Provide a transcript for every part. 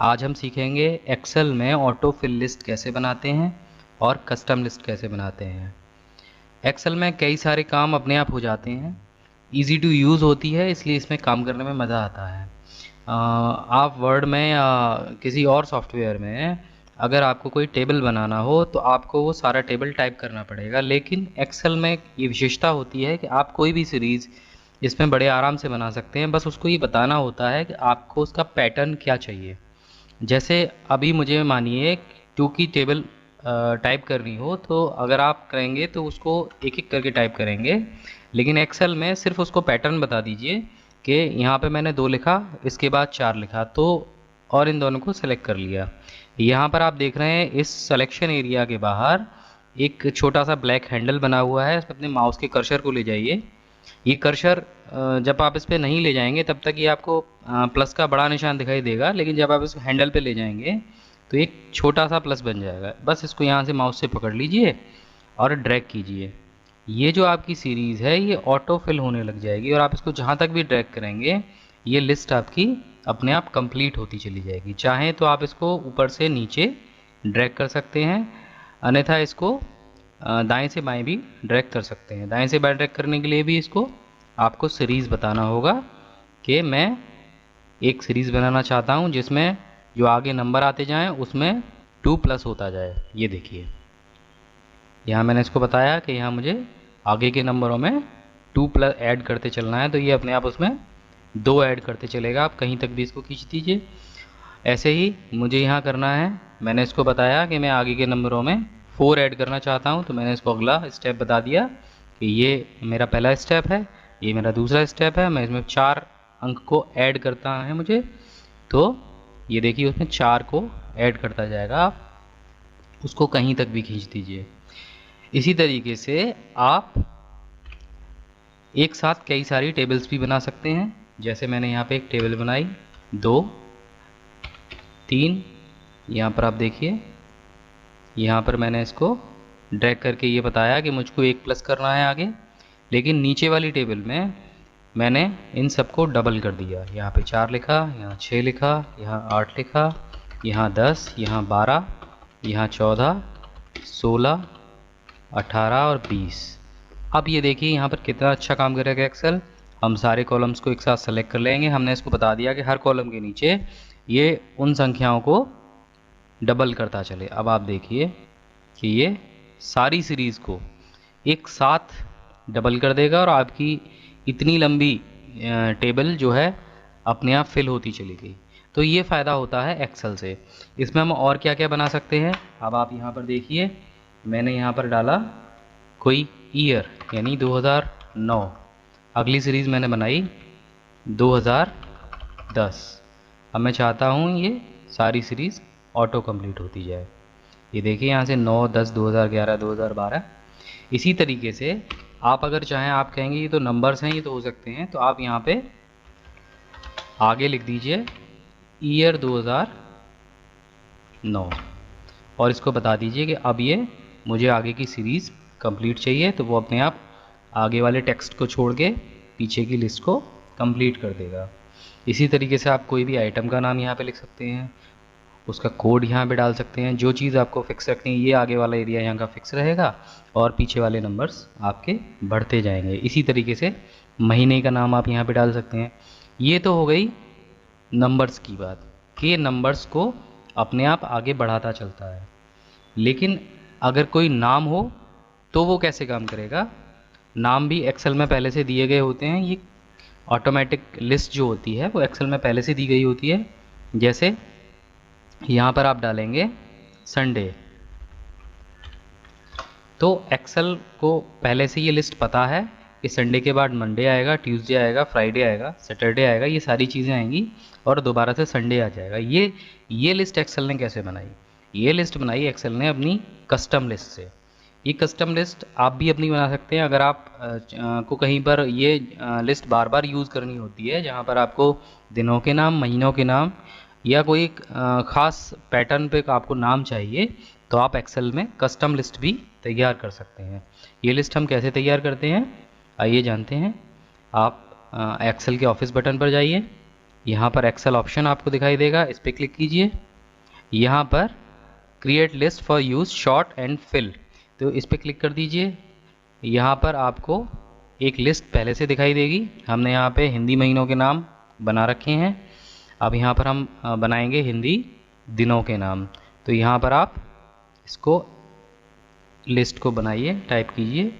आज हम सीखेंगे एक्सेल में ऑटो फिल लिस्ट कैसे बनाते हैं और कस्टम लिस्ट कैसे बनाते हैं। एक्सेल में कई सारे काम अपने आप हो जाते हैं, इजी टू यूज़ होती है, इसलिए इसमें काम करने में मज़ा आता है। आप वर्ड में या किसी और सॉफ्टवेयर में अगर आपको कोई टेबल बनाना हो तो आपको वो सारा टेबल टाइप करना पड़ेगा, लेकिन एक्सेल में ये विशेषता होती है कि आप कोई भी सीरीज़ इसमें बड़े आराम से बना सकते हैं। बस उसको ये बताना होता है कि आपको उसका पैटर्न क्या चाहिए। जैसे अभी मुझे मानिए 2 की टेबल टाइप करनी हो, तो अगर आप करेंगे तो उसको एक एक करके टाइप करेंगे, लेकिन एक्सेल में सिर्फ उसको पैटर्न बता दीजिए कि यहाँ पे मैंने 2 लिखा, इसके बाद 4 लिखा, तो और इन दोनों को सेलेक्ट कर लिया। यहाँ पर आप देख रहे हैं इस सिलेक्शन एरिया के बाहर एक छोटा सा ब्लैक हैंडल बना हुआ है। अपने माउस के कर्सर को ले जाइए। ये कर्सर जब आप इस पर नहीं ले जाएंगे तब तक ये आपको प्लस का बड़ा निशान दिखाई देगा, लेकिन जब आप इस हैंडल पे ले जाएंगे तो एक छोटा सा प्लस बन जाएगा। बस इसको यहाँ से माउस से पकड़ लीजिए और ड्रैग कीजिए। ये जो आपकी सीरीज़ है ये ऑटो फिल होने लग जाएगी, और आप इसको जहाँ तक भी ड्रैग करेंगे ये लिस्ट आपकी अपने आप कंप्लीट होती चली जाएगी। चाहें तो आप इसको ऊपर से नीचे ड्रैग कर सकते हैं, अन्यथा इसको दाएं से बाएं भी ड्रैग कर सकते हैं। दाएं से बाएं ड्रैग करने के लिए भी इसको आपको सीरीज़ बताना होगा कि मैं एक सीरीज़ बनाना चाहता हूं जिसमें जो आगे नंबर आते जाएं उसमें 2 प्लस होता जाए। ये देखिए यहाँ मैंने इसको बताया कि यहाँ मुझे आगे के नंबरों में 2 प्लस ऐड करते चलना है, तो ये अपने आप उसमें 2 ऐड करते चलेगा। आप कहीं तक भी इसको खींच दीजिए। ऐसे ही मुझे यहाँ करना है, मैंने इसको बताया कि मैं आगे के नंबरों में 4 ऐड करना चाहता हूँ, तो मैंने इसको अगला स्टेप बता दिया कि ये मेरा पहला स्टेप है, ये मेरा दूसरा स्टेप है। मैं इसमें 4 अंक को ऐड करता है मुझे, तो ये देखिए उसमें 4 को ऐड करता जाएगा। आप उसको कहीं तक भी खींच दीजिए। इसी तरीके से आप एक साथ कई सारी टेबल्स भी बना सकते हैं। जैसे मैंने यहाँ पे एक टेबल बनाई 2 3, यहाँ पर आप देखिए यहाँ पर मैंने इसको ड्रैग करके ये बताया कि मुझको 1 प्लस करना है आगे, लेकिन नीचे वाली टेबल में मैंने इन सबको डबल कर दिया। यहाँ पे 4 लिखा, यहाँ 6 लिखा, यहाँ 8 लिखा, यहाँ 10, यहाँ 12, यहाँ 14, 16, 18 और 20। अब ये देखिए यहाँ पर कितना अच्छा काम करेगा एक्सेल। हम सारे कॉलम्स को एक साथ सेलेक्ट कर लेंगे। हमने इसको बता दिया कि हर कॉलम के नीचे ये उन संख्याओं को डबल करता चले। अब आप देखिए कि ये सारी सीरीज़ को एक साथ डबल कर देगा और आपकी इतनी लंबी टेबल जो है अपने आप फिल होती चली गई। तो ये फ़ायदा होता है एक्सेल से। इसमें हम और क्या क्या बना सकते हैं, अब आप यहाँ पर देखिए मैंने यहाँ पर डाला कोई ईयर, यानी 2009। अगली सीरीज़ मैंने बनाई 2010। अब मैं चाहता हूँ ये सारी सीरीज़ ऑटो कंप्लीट होती जाए। ये देखिए यहाँ से 9, 10, 2011, 2012। इसी तरीके से आप अगर चाहें, आप कहेंगे ये तो नंबर्स हैं, ये तो हो सकते हैं, तो आप यहाँ पे आगे लिख दीजिए ईयर 2009 और इसको बता दीजिए कि अब ये मुझे आगे की सीरीज़ कंप्लीट चाहिए, तो वो अपने आप आगे वाले टेक्स्ट को छोड़ के पीछे की लिस्ट को कंप्लीट कर देगा। इसी तरीके से आप कोई भी आइटम का नाम यहाँ पे लिख सकते हैं, उसका कोड यहाँ पे डाल सकते हैं। जो चीज़ आपको फिक्स रखनी है, ये आगे वाला एरिया यहाँ का फिक्स रहेगा और पीछे वाले नंबर्स आपके बढ़ते जाएंगे। इसी तरीके से महीने का नाम आप यहाँ पे डाल सकते हैं। ये तो हो गई नंबर्स की बात कि नंबर्स को अपने आप आगे बढ़ाता चलता है। लेकिन अगर कोई नाम हो तो वो कैसे काम करेगा। नाम भी एक्सेल में पहले से दिए गए होते हैं। ये ऑटोमेटिक लिस्ट जो होती है वो एक्सेल में पहले से दी गई होती है। जैसे यहाँ पर आप डालेंगे संडे, तो एक्सेल को पहले से ये लिस्ट पता है कि संडे के बाद मंडे आएगा, ट्यूसडे आएगा, फ्राइडे आएगा, सैटरडे आएगा, ये सारी चीज़ें आएंगी और दोबारा से संडे आ जाएगा। ये लिस्ट एक्सेल ने कैसे बनाई, ये लिस्ट बनाई एक्सेल ने अपनी कस्टम लिस्ट से। ये कस्टम लिस्ट आप भी अपनी बना सकते हैं। अगर आप को कहीं पर ये लिस्ट बार बार यूज़ करनी होती है, जहाँ पर आपको दिनों के नाम, महीनों के नाम या कोई ख़ास पैटर्न पे आपको नाम चाहिए, तो आप एक्सेल में कस्टम लिस्ट भी तैयार कर सकते हैं। ये लिस्ट हम कैसे तैयार करते हैं, आइए जानते हैं। आप एक्सेल के ऑफिस बटन पर जाइए, यहाँ पर एक्सेल ऑप्शन आपको दिखाई देगा, इस पर क्लिक कीजिए। यहाँ पर create list for use short and fill, तो इस पर क्लिक कर दीजिए। यहाँ पर आपको एक लिस्ट पहले से दिखाई देगी। हमने यहाँ पे हिंदी महीनों के नाम बना रखे हैं। अब यहाँ पर हम बनाएंगे हिंदी दिनों के नाम। तो यहाँ पर आप इसको लिस्ट को बनाइए, टाइप कीजिए।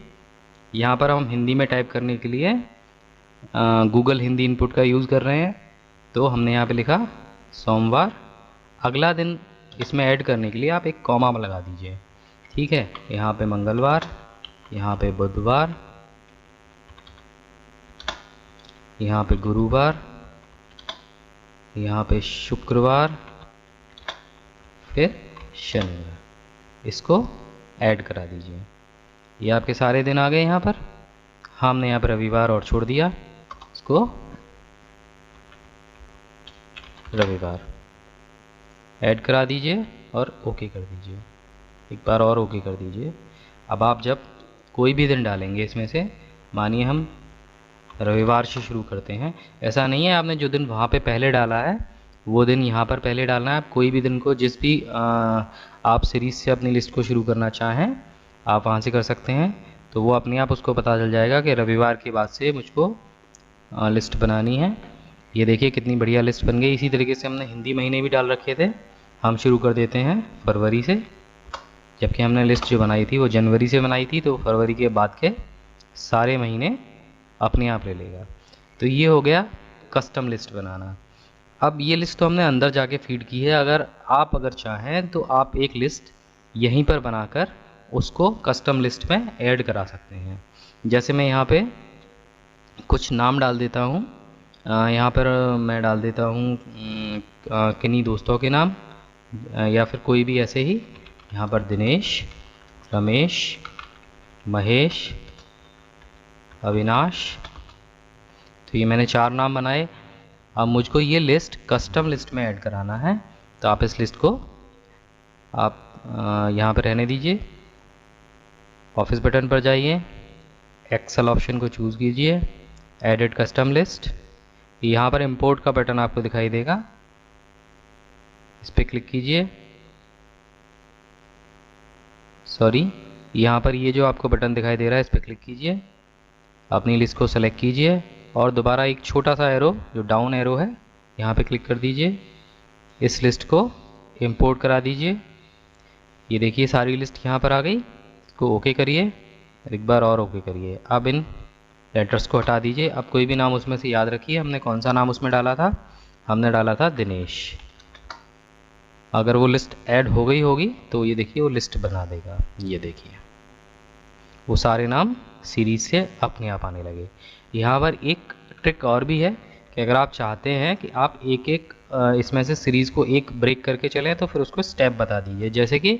यहाँ पर हम हिंदी में टाइप करने के लिए गूगल हिंदी इनपुट का यूज़ कर रहे हैं। तो हमने यहाँ पे लिखा सोमवार। अगला दिन इसमें ऐड करने के लिए आप एक कॉमा लगा दीजिए, ठीक है। यहाँ पे मंगलवार, यहाँ पे बुधवार, यहाँ पे गुरुवार, यहाँ पे शुक्रवार, फिर शनिवार। इसको ऐड करा दीजिए। ये आपके सारे दिन आ गए। यहाँ पर हमने यहाँ पर रविवार और छोड़ दिया, इसको रविवार ऐड करा दीजिए और ओके कर दीजिए। एक बार और ओके कर दीजिए। अब आप जब कोई भी दिन डालेंगे इसमें से, मानिए हम रविवार से शुरू करते हैं, ऐसा नहीं है आपने जो दिन वहाँ पे पहले डाला है वो दिन यहाँ पर पहले डालना है। आप कोई भी दिन को, जिस भी आप सीरीज़ से अपनी लिस्ट को शुरू करना चाहें आप वहाँ से कर सकते हैं। तो वो अपने आप उसको पता चल जाएगा कि रविवार के बाद से मुझको लिस्ट बनानी है। ये देखिए कितनी बढ़िया लिस्ट बन गई। इसी तरीके से हमने हिंदी महीने भी डाल रखे थे। हम शुरू कर देते हैं फरवरी से, जबकि हमने लिस्ट जो बनाई थी वो जनवरी से बनाई थी, तो फरवरी के बाद के सारे महीने अपने आप ले लेगा। तो ये हो गया कस्टम लिस्ट बनाना। अब ये लिस्ट तो हमने अंदर जाके फीड की है। अगर चाहें तो आप एक लिस्ट यहीं पर बनाकर उसको कस्टम लिस्ट में ऐड करा सकते हैं। जैसे मैं यहाँ पे कुछ नाम डाल देता हूँ। यहाँ पर मैं डाल देता हूँ किन्हीं दोस्तों के नाम, या फिर कोई भी ऐसे ही। यहाँ पर दिनेश, रमेश, महेश, अविनाश। तो ये मैंने 4 नाम बनाए। अब मुझको ये लिस्ट कस्टम लिस्ट में ऐड कराना है। तो आप इस लिस्ट को आप यहाँ पर रहने दीजिए। ऑफिस बटन पर जाइए, एक्सेल ऑप्शन को चूज़ कीजिए, एडिट कस्टम लिस्ट। यहाँ पर इंपोर्ट का बटन आपको दिखाई देगा, इस पर क्लिक कीजिए। सॉरी, यहाँ पर ये जो आपको बटन दिखाई दे रहा है इस पर क्लिक कीजिए। अपनी लिस्ट को सेलेक्ट कीजिए और दोबारा एक छोटा सा एरो, जो डाउन एरो है, यहाँ पे क्लिक कर दीजिए। इस लिस्ट को इंपोर्ट करा दीजिए। ये देखिए सारी लिस्ट यहाँ पर आ गई। इसको ओके करिए, एक बार और ओके करिए। अब इन लेटर्स को हटा दीजिए। अब कोई भी नाम उसमें से याद रखिए, हमने कौन सा नाम उसमें डाला था। हमने डाला था दिनेश। अगर वो लिस्ट ऐड हो गई होगी तो ये देखिए वो लिस्ट बना देगा। ये देखिए वो सारे नाम सीरीज़ से अपने आप आने लगे। यहाँ पर एक ट्रिक और भी है कि अगर आप चाहते हैं कि आप एक एक इसमें से सीरीज़ को एक ब्रेक करके चलें तो फिर उसको स्टेप बता दीजिए। जैसे कि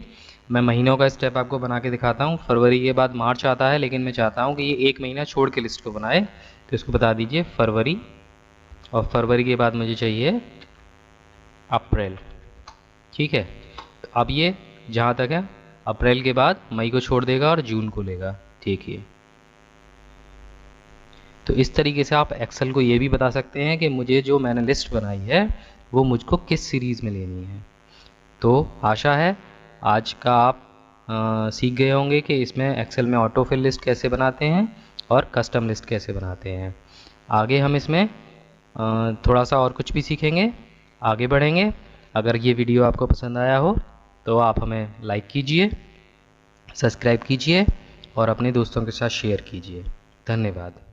मैं महीनों का स्टेप आपको बना के दिखाता हूँ। फरवरी के बाद मार्च आता है, लेकिन मैं चाहता हूँ कि ये एक महीना छोड़ के लिस्ट को बनाए, तो इसको बता दीजिए फरवरी, और फरवरी के बाद मुझे चाहिए अप्रैल। ठीक है, अब ये जहाँ तक है अप्रैल के बाद मई को छोड़ देगा और जून को लेगा। ठीक है, तो इस तरीके से आप एक्सेल को ये भी बता सकते हैं कि मुझे जो मैंने लिस्ट बनाई है वो मुझको किस सीरीज़ में लेनी है। तो आशा है आज का आप सीख गए होंगे कि इसमें एक्सेल में ऑटो फिल लिस्ट कैसे बनाते हैं और कस्टम लिस्ट कैसे बनाते हैं। आगे हम इसमें थोड़ा सा और कुछ भी सीखेंगे, आगे बढ़ेंगे। अगर ये वीडियो आपको पसंद आया हो तो आप हमें लाइक कीजिए, सब्सक्राइब कीजिए और अपने दोस्तों के साथ शेयर कीजिए। धन्यवाद।